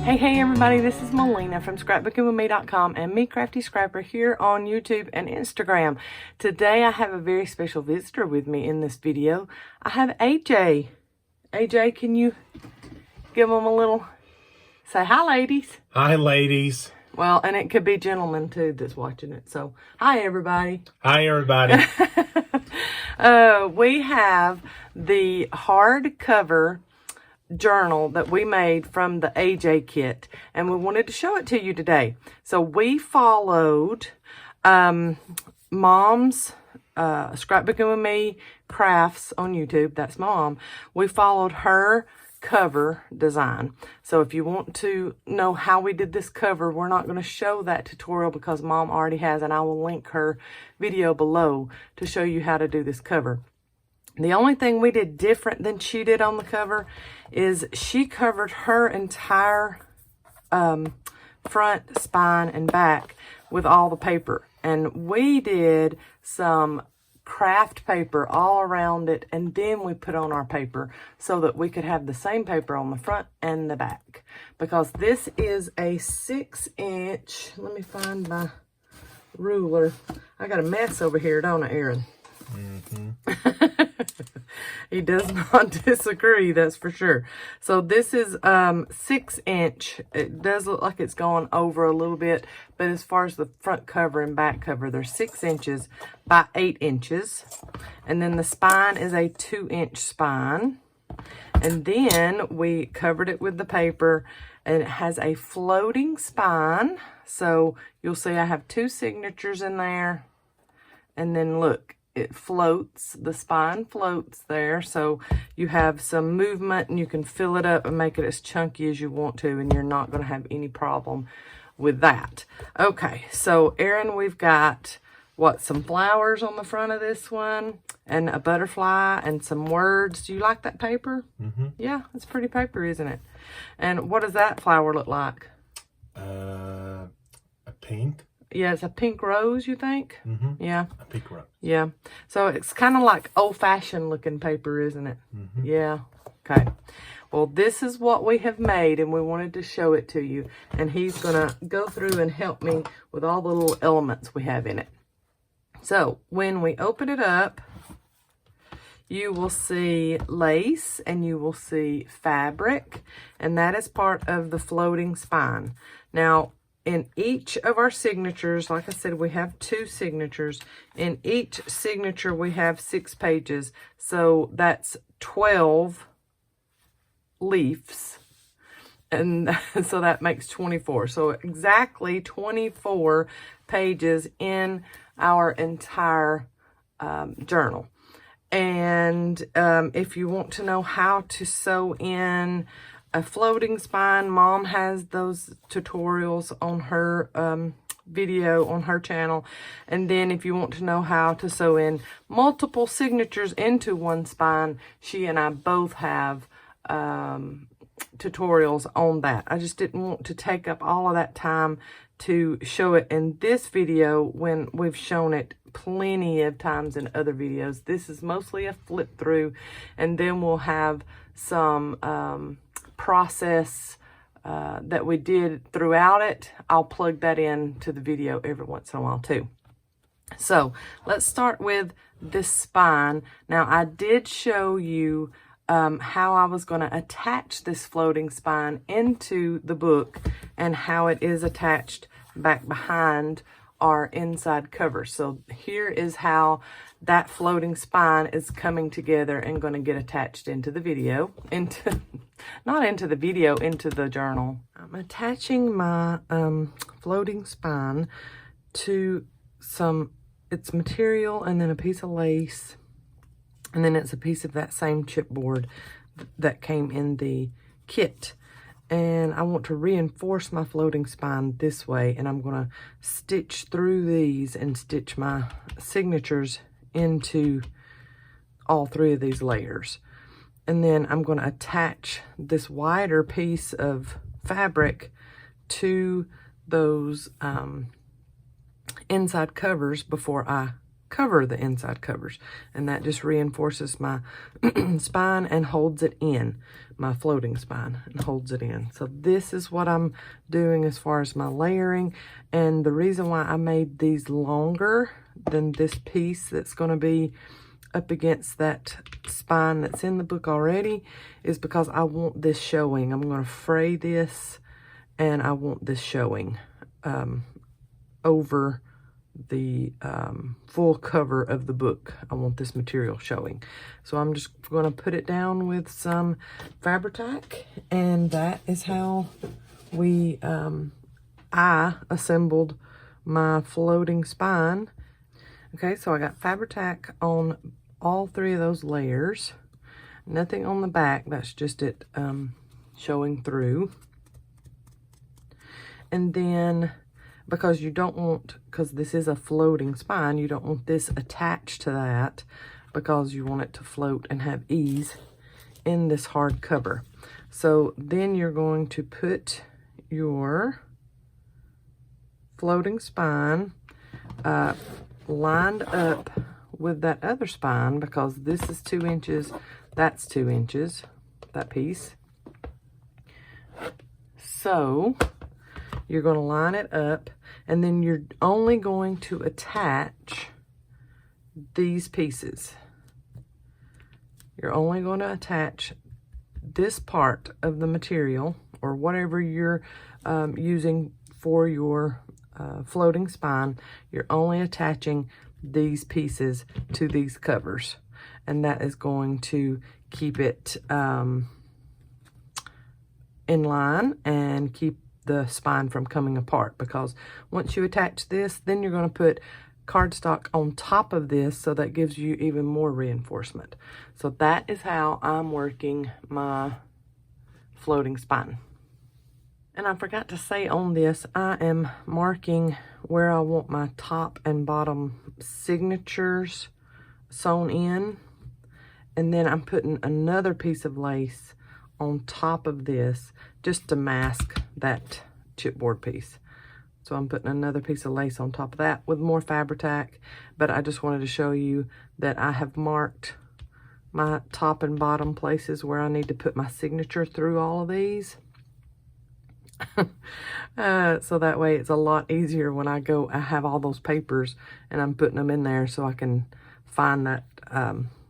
Hey everybody, this is Melina from ScrapbookingwithME.com and Me Crafty Scrapper here on YouTube and Instagram. Today I have a very special visitor with me in this video. I have AJ. AJ, can you give them a little, say hi ladies. Hi ladies. Well, and it could be gentlemen too that's watching it. So, hi everybody. Hi everybody. We have the hardcover journal that we made from the AJ kit, and we wanted to show it to you today. So we followed Mom's Scrapbooking with Me Crafts on YouTube. That's my mom. We followed her cover design. So if you want to know how we did this cover, we're not going to show that tutorial because Mom already has, and I will link her video below to show you how to do this cover. The only thing we did different than she did on the cover is she covered her entire front, spine, and back with all the paper. And we did some craft paper all around it, and then we put on our paper so that we could have the same paper on the front and the back. Because this is a 6-inch, let me find my ruler. I got a mess over here, don't I, Aaron? Mm-hmm. He does not disagree, that's for sure. So this is 6-inch. It does look like it's going over a little bit, but as far as the front cover and back cover, they're 6 inches by 8 inches. And then the spine is a 2-inch spine. And then we covered it with the paper, and it has a floating spine. So you'll see I have 2 signatures in there. And then look, it floats, the spine floats there, so you have some movement and you can fill it up and make it as chunky as you want to, and you're not going to have any problem with that. Okay, so Aaron, we've got, what, some flowers on the front of this one, and a butterfly, and some words. Do you like that paper? Mm-hmm. Yeah, it's pretty paper, isn't it? And what does that flower look like? A pink. Yeah, it's a pink rose, you think? Mm-hmm. Yeah. A pink rose. Yeah. So it's kind of like old-fashioned looking paper, isn't it? Mm-hmm. Yeah. Okay. Well, this is what we have made, and we wanted to show it to you. And he's going to go through and help me with all the little elements we have in it. So when we open it up, you will see lace and you will see fabric, and that is part of the floating spine. Now, in each of our signatures, like I said, we have 2 signatures. In each signature, we have 6 pages. So that's 12 leaves. And so that makes 24. So exactly 24 pages in our entire journal. And if you want to know how to sew in a floating spine, Mom has those tutorials on her video on her channel. And then if you want to know how to sew in multiple signatures into one spine, she and I both have tutorials on that. I just didn't want to take up all of that time to show it in this video when we've shown it plenty of times in other videos. This is mostly a flip through, and then we'll have some process that we did throughout it. I'll plug that in to the video every once in a while too. So let's start with this spine. Now I did show you how I was going to attach this floating spine into the book and how it is attached back behind our inside cover. So here is how that floating spine is coming together and going to get attached into the video, not into the video, into the journal. I'm attaching my floating spine to it's material, and then a piece of lace, and then it's a piece of that same chipboard that came in the kit. And I want to reinforce my floating spine this way, and I'm going to stitch through these and stitch my signatures into all 3 of these layers. And then I'm going to attach this wider piece of fabric to those inside covers before I cover the inside covers. And that just reinforces my spine and holds it in, my floating spine, and holds it in. So this is what I'm doing as far as my layering. And the reason why I made these longer than this piece that's going to be up against that spine that's in the book already is because I want this showing. I'm going to fray this, and I want this showing over the full cover of the book. I want this material showing. So I'm just going to put it down with some Fabri-Tac, and that is how I assembled my floating spine. Okay, so I got Fabri-Tac on all 3 of those layers. Nothing on the back, that's just it showing through. And then, because you don't want, because this is a floating spine, you don't want this attached to that, because you want it to float and have ease in this hardcover. So then you're going to put your floating spine lined up with that other spine, because this is 2 inches, that's 2 inches, that piece. So you're going to line it up, and then you're only going to attach these pieces. You're only going to attach this part of the material, or whatever you're using for your floating spine. You're only attaching these pieces to these covers, and that is going to keep it in line and keep the spine from coming apart, because once you attach this, then you're going to put cardstock on top of this, so that gives you even more reinforcement. So that is how I'm working my floating spine. And I forgot to say on this, I am marking where I want my top and bottom signatures sewn in, and then I'm putting another piece of lace on top of this just to mask that chipboard piece. So I'm putting another piece of lace on top of that with more Fabri-Tac, but I just wanted to show you that I have marked my top and bottom places where I need to put my signature through all of these. So that way it's a lot easier when I have all those papers and I'm putting them in there, so I can find that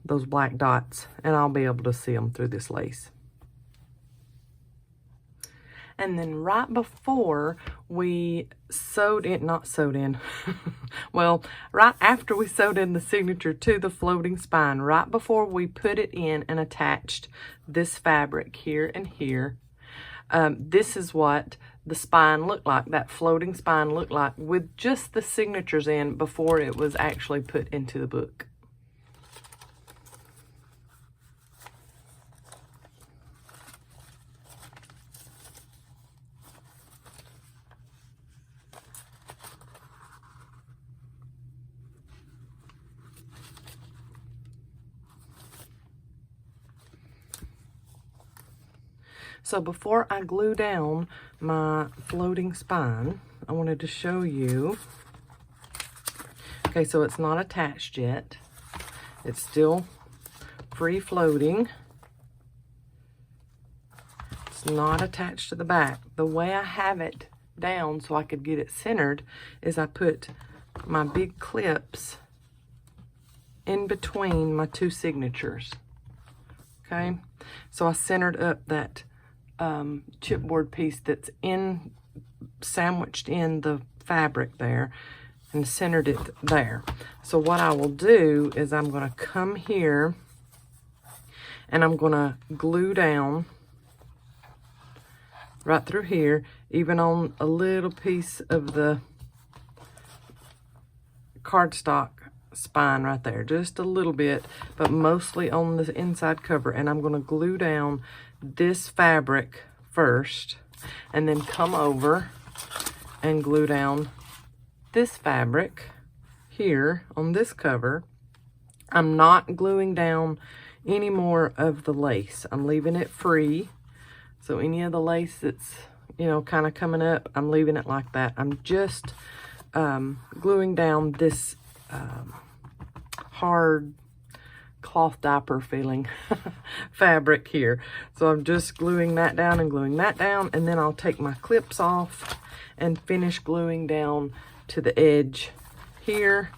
those black dots, and I'll be able to see them through this lace. And then right before we well, right after we sewed in the signature to the floating spine, right before we put it in and attached this fabric here and here, this is what the spine looked like, that floating spine looked like, with just the signatures in before it was actually put into the book. So before I glue down my floating spine, I wanted to show you. Okay, so it's not attached yet. It's still free floating. It's not attached to the back. The way I have it down so I could get it centered is I put my big clips in between my 2 signatures. Okay, so I centered up that chipboard piece that's sandwiched in the fabric there, and centered it there. So what I will do is I'm going to come here and I'm going to glue down right through here, even on a little piece of the cardstock spine right there, just a little bit, but mostly on the inside cover. And I'm going to glue down this fabric first, and then come over and glue down this fabric here on this cover. I'm not gluing down any more of the lace. I'm leaving it free. So any of the lace that's, you know, kind of coming up, I'm leaving it like that. I'm just gluing down this hard cloth diaper feeling fabric here. So I'm just gluing that down and gluing that down, and then I'll take my clips off and finish gluing down to the edge here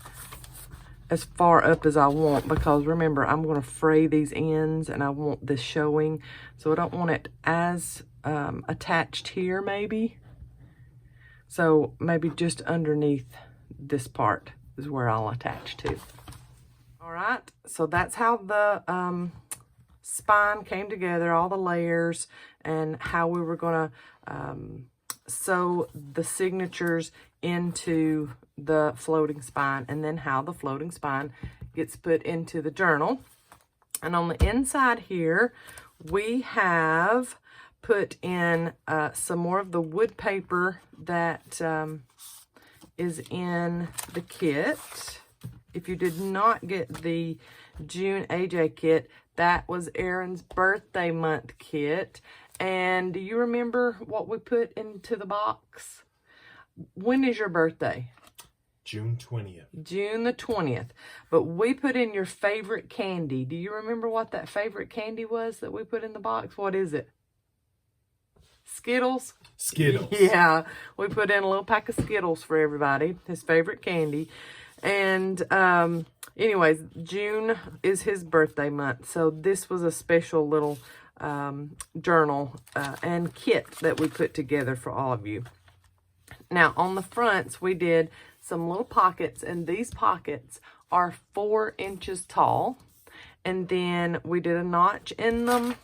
as far up as I want, because remember, I'm going to fray these ends and I want this showing, so I don't want it as attached here maybe. So maybe just underneath this part is where I'll attach to. All right, so that's how the spine came together, all the layers, and how we were going to sew the signatures into the floating spine, and then how the floating spine gets put into the journal. And on the inside here, we have put in some more of the wood paper that is in the kit. If you did not get the June AJ kit, that was Aaron's birthday month kit. And do you remember what we put into the box? When is your birthday? June 20th. June the 20th. But we put in your favorite candy. Do you remember what that favorite candy was that we put in the box? What is it? Skittles? Skittles. Yeah. We put in a little pack of Skittles for everybody. His favorite candy. And anyways, June is his birthday month. So this was a special little journal and kit that we put together for all of you. Now, on the fronts, we did some little pockets, and these pockets are 4 inches tall. And then we did a notch in them,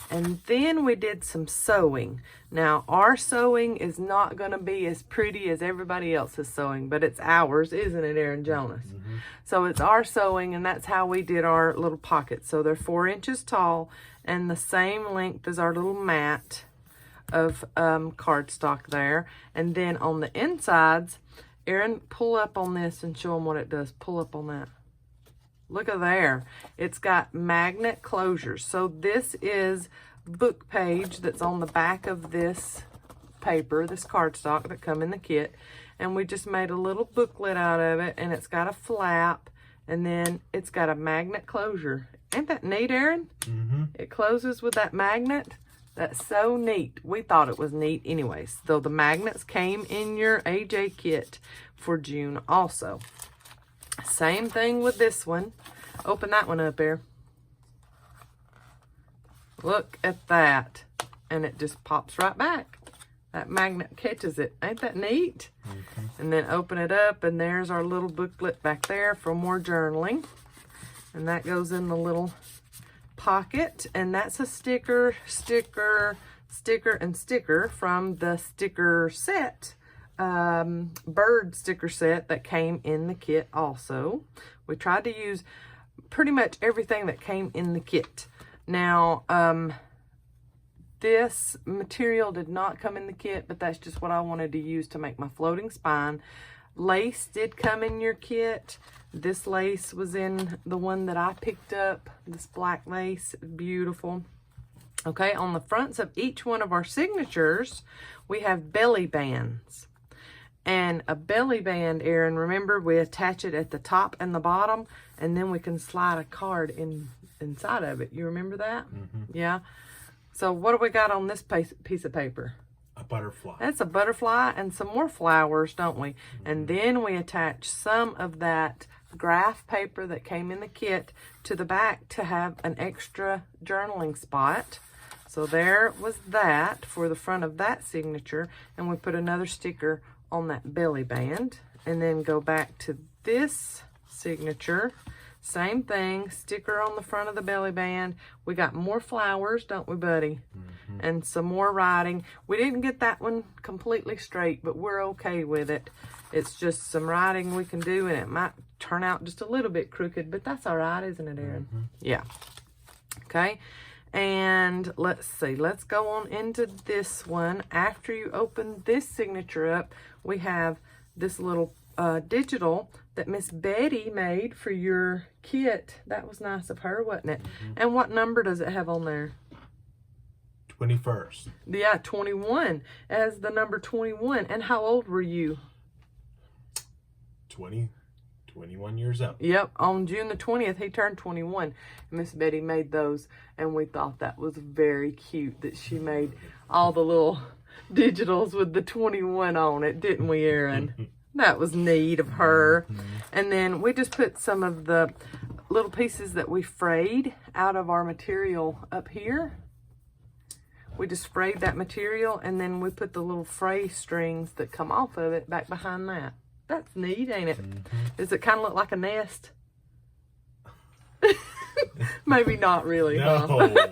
and then we did some sewing. Now, our sewing is not going to be as pretty as everybody else's sewing, but it's ours, isn't it, Aaron Jonas? Mm-hmm. So it's our sewing, and that's how we did our little pockets. So they're 4 inches tall and the same length as our little mat of cardstock there. And then on the insides, Aaron, pull up on this and show them what it does. Pull up on that. Look at there. It's got magnet closures. So this is book page that's on the back of this paper, this cardstock that come in the kit. And we just made a little booklet out of it, and it's got a flap, and then it's got a magnet closure. Ain't that neat, Aaron? Mm-hmm. It closes with that magnet. That's so neat. We thought it was neat anyways. So the magnets came in your AJ kit for June also. Same thing with this one. Open that one up there. Look at that. And it just pops right back. That magnet catches it. Ain't that neat? Mm-hmm. And then open it up, and there's our little booklet back there for more journaling. And that goes in the little pocket, and that's a sticker and sticker from the sticker set, bird sticker set that came in the kit also. We tried to use pretty much everything that came in the kit. Now, this material did not come in the kit, but that's just what I wanted to use to make my floating spine. Lace did come in your kit. This lace was in the one that I picked up, this black lace, beautiful. Okay, on the fronts of each one of our signatures, we have belly bands. And a belly band, Aaron, remember, we attach it at the top and the bottom, and then we can slide a card inside of it. You remember that? Mm-hmm. Yeah. So what do we got on this piece of paper? A butterfly. That's a butterfly and some more flowers, don't we? Mm-hmm. And then we attach some of that graph paper that came in the kit to the back to have an extra journaling spot. So there was that for the front of that signature, and we put another sticker on that belly band. And then go back to this signature, same thing, sticker on the front of the belly band. We got more flowers, don't we, buddy? Mm-hmm. And some more writing. We didn't get that one completely straight, but we're okay with it. It's just some writing we can do, and it might turn out just a little bit crooked, but that's all right, isn't it, Aaron? Mm-hmm. Yeah. Okay. And let's see. Let's go on into this one. After you open this signature up, we have this little digital that Miss Betty made for your kit. That was nice of her, wasn't it? Mm-hmm. And what number does it have on there? 21st. Yeah, 21. It has the number 21. And how old were you? 20. 21 years up. Yep, on June the 20th, he turned 21. Miss Betty made those, and we thought that was very cute that she made all the little digitals with the 21 on it, didn't we, Aaron? That was neat of her. And then we just put some of the little pieces that we frayed out of our material up here. We just frayed that material, and then we put the little fray strings that come off of it back behind that. That's neat, ain't it? Does it kind of look like a nest? Maybe not really, No. huh?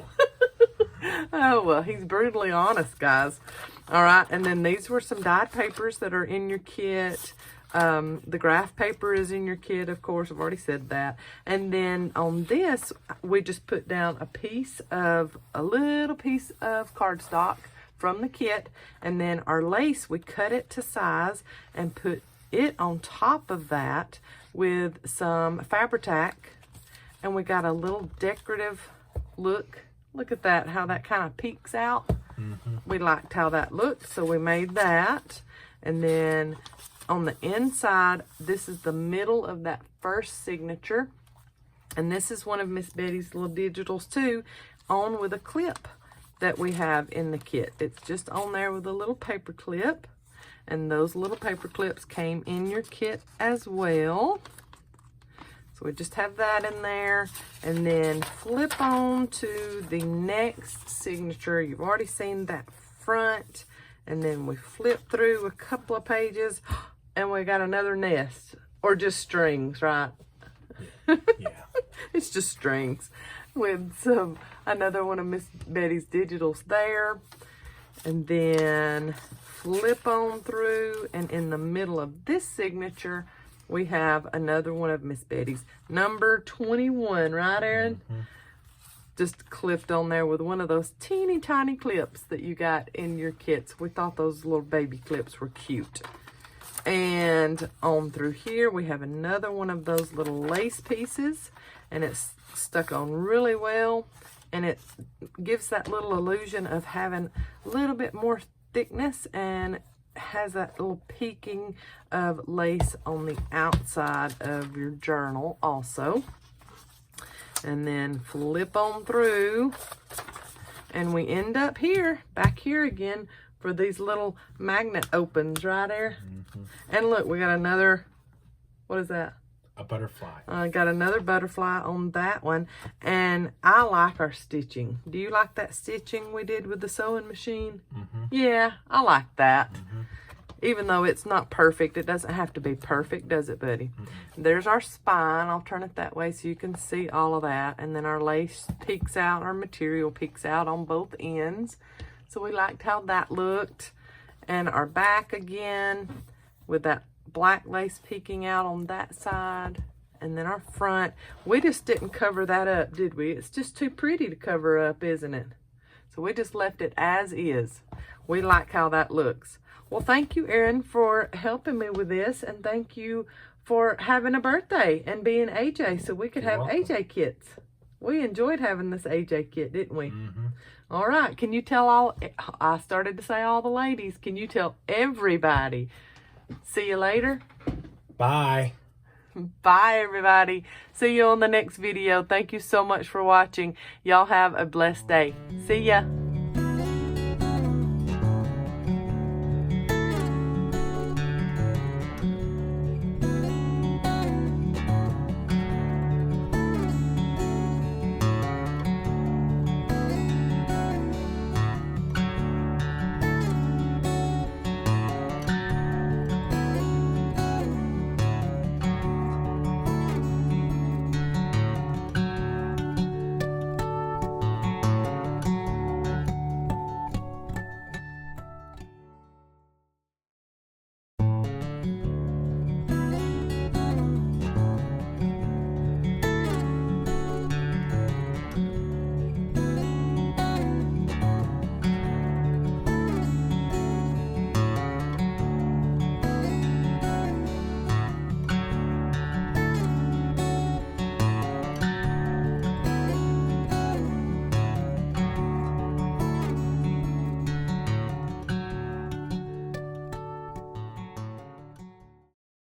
Oh, well, he's brutally honest, guys. All right, and then these were some dyed papers that are in your kit. The graph paper is in your kit, of course. I've already said that. And then on this, we just put down a little piece of cardstock from the kit. And then our lace, we cut it to size and put it on top of that with some Fabri-Tac. And we got a little decorative look. Look at that, how that kind of peeks out. We liked how that looked, so we made that. And then on the inside, this is the middle of that first signature. And this is one of Miss Betty's little digitals too, on with a clip that we have in the kit. It's just on there with a little paper clip. And those little paper clips came in your kit as well. So we just have that in there, and then flip on to the next signature. You've already seen that front, and then we flip through a couple of pages, and we got another nest, or just strings, right? Yeah. It's just strings with another one of Miss Betty's digitals there, and then flip on through, and in the middle of this signature, we have another one of Miss Betty's. Number 21, right, Aaron? Just clipped on there with one of those teeny tiny clips that you got in your kits. We thought those little baby clips were cute. And on through here, we have another one of those little lace pieces. And it's stuck on really well. And it gives that little illusion of having a little bit more thickness, and has that little peeking of lace on the outside of your journal also. And then flip on through, and we end up here, back here again, for these little magnet opens right there. And look, we got another, what is that? A butterfly. I got another butterfly on that one. And I like our stitching. Do you like that stitching we did with the sewing machine? Yeah, I like that. Even though it's not perfect, it doesn't have to be perfect, does it, buddy? There's our spine. I'll turn it that way so you can see all of that. And then our lace peeks out, our material peeks out on both ends. So we liked how that looked. And our back again with that black lace peeking out on that side. And then our front. We just didn't cover that up, did we? It's just too pretty to cover up, isn't it? So we just left it as is. We like how that looks. Well, thank you, Aaron, for helping me with this, and thank you for having a birthday and being AJ so we could have AJ kits. We enjoyed having this AJ kit, didn't we? All right. Can you tell all, I started to say all the ladies, can you tell everybody? See you later. Bye. Bye, everybody. See you on the next video. Thank you so much for watching. Y'all have a blessed day. See ya.